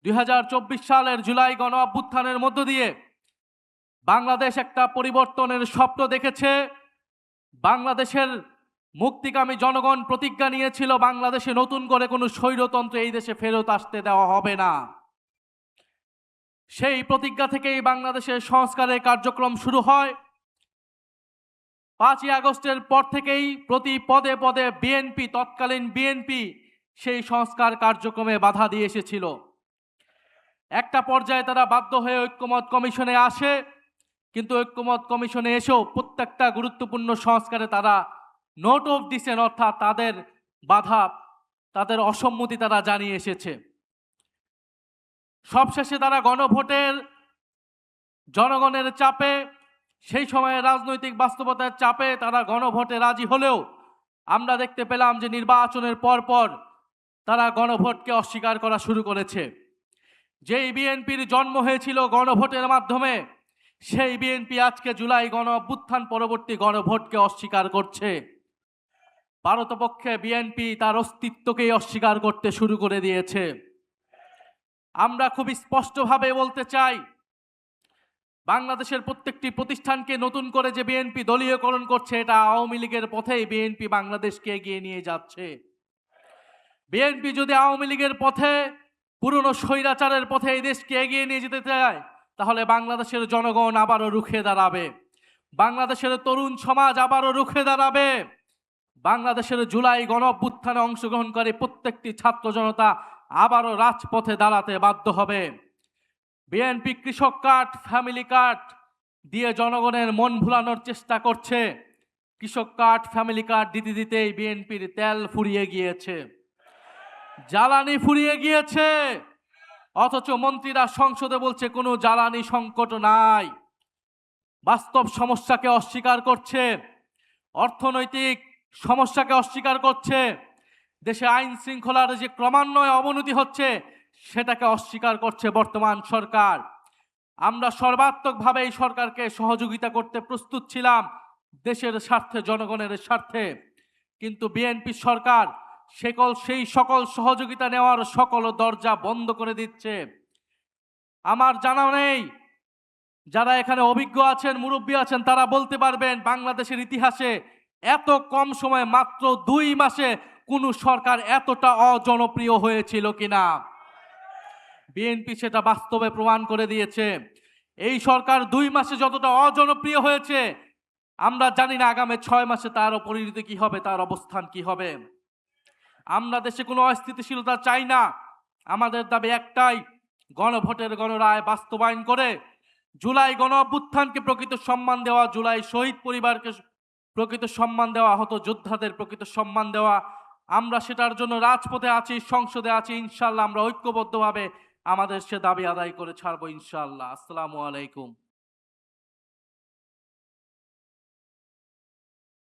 2024 সালের জুলাই গণ অভ্যুত্থানের মধ্য দিয়ে বাংলাদেশ একটা পরিবর্তনের স্বপ্ন দেখেছে। বাংলাদেশের মুক্তিকামী জনগণ প্রতিজ্ঞা নিয়েছিল বাংলাদেশে নতুন করে কোনো স্বৈরতন্ত্র এই দেশে ফেরত আসতে দেওয়া হবে না। সেই প্রতিজ্ঞা থেকেই বাংলাদেশের সংস্কারের কার্যক্রম শুরু হয়। 5ই আগস্টের পর থেকেই প্রতি পদে পদে তৎকালীন বিএনপি সেই সংস্কার কার্যক্রমে বাধা দিয়ে এসেছিল। একটা পর্যায়ে তারা বাধ্য হয়ে ঐক্যমত কমিশনে আসে, কিন্তু ঐক্যমত কমিশনে এসেও প্রত্যেকটা গুরুত্বপূর্ণ সংস্কারে তারা নোট অফ ডিসেন্ট, অর্থাৎ তাদের বাধা, তাদের অসম্মতি তারা জানিয়ে এসেছে। সবশেষে তারা গণভোটের জনগণের চাপে, সেই সময়ে রাজনৈতিক বাস্তবতার চাপে তারা গণভোটে রাজি হলেও আমরা দেখতে পেলাম যে নির্বাচনের পর তারা গণভোটকে অস্বীকার করা শুরু করেছে। যেই বিএনপির জন্ম হয়েছিল গণভোটের মাধ্যমে, সেই বিএনপি আজকে জুলাই গণ অভ্যুত্থান পরবর্তী গণভোটকে অস্বীকার করছে। ভারতপক্ষে বিএনপি তার অস্তিত্বকেই অস্বীকার করতে শুরু করে দিয়েছে। আমরা খুব স্পষ্টভাবে বলতে চাই, বাংলাদেশের প্রত্যেকটি প্রতিষ্ঠানকে নতুন করে যে বিএনপি দলীয়করণ করছে, এটা আওয়ামী লীগের পথেই বিএনপি বাংলাদেশকে এগিয়ে নিয়ে যাচ্ছে। বিএনপি যদি আওয়ামী লীগের পথে, পুরনো স্বৈরাচারের পথে এই দেশকে এগিয়ে নিয়ে যেতে চায়, তাহলে বাংলাদেশের জনগণ আবারও রুখে দাঁড়াবে, বাংলাদেশের তরুণ সমাজ আবারও রুখে দাঁড়াবে, বাংলাদেশের জুলাই গণ অভ্যুত্থানে অংশগ্রহণকারী প্রত্যেকটি ছাত্র জনতা আবারও রাজপথে দাঁড়াতে বাধ্য হবে। বিএনপি কৃষক কার্ড, ফ্যামিলি কার্ড দিয়ে জনগণের মন ভুলানোর চেষ্টা করছে। কৃষক কার্ড, ফ্যামিলি কার্ড দিতে দিতেই বিএনপির তেল ফুরিয়ে গিয়েছে, জ্বালানি ফুরিয়ে গিয়েছে, অথচ মন্ত্রীরা সংসদে বলছে কোনো জ্বালানি সংকট নাই। বাস্তব সমস্যাকে অস্বীকার করছে, অর্থনৈতিক সমস্যাকে অস্বীকার করছে, দেশে আইন শৃঙ্খলার যে ক্রমান্বয়ে অবনতি হচ্ছে সেটাকে অস্বীকার করছে বর্তমান সরকার। আমরা সর্বাত্মকভাবে এই সরকারকে সহযোগিতা করতে প্রস্তুত ছিলাম দেশের স্বার্থে, জনগণের স্বার্থে, কিন্তু বিএনপি সরকার সেই সকল সহযোগিতা নেওয়ার সকল দরজা বন্ধ করে দিচ্ছে। আমার জানা নেই, যারা এখানে অভিজ্ঞ আছেন, মুরব্বী আছেন, তারা বলতে পারবেন বাংলাদেশের ইতিহাসে এত কম সময়ে, মাত্র 2 মাসে কোন সরকার এতটা অজনপ্রিয় হয়েছিল কিনা। বিএনপি সেটা বাস্তবে প্রমাণ করে দিয়েছে। এই সরকার 2 মাসে যতটা অজনপ্রিয় হয়েছে, আমরা জানি না আগামী 6 মাসে তার পরিণতি কি হবে, তার অবস্থান কি হবে। আমরা দেশে কোনো অস্থিতিশীলতা চাই না। আমাদের দাবি একটাই, গণভোটের গণরায় বাস্তবায়ন করে জুলাই গণ অভ্যুত্থানকে প্রকৃত সম্মান দেওয়া, জুলাই শহীদ পরিবারকে প্রকৃত সম্মান দেওয়া, আহত যোদ্ধাদের প্রকৃত সম্মান দেওয়া। আমরা সেটার জন্য রাজপথে আছি, সংসদে আছি। ইনশাআল্লাহ আমরা ঐক্যবদ্ধভাবে আমাদের সে দাবি আদায় করে ছাড়বো ইনশাআল্লাহ। আসসালামু আলাইকুম।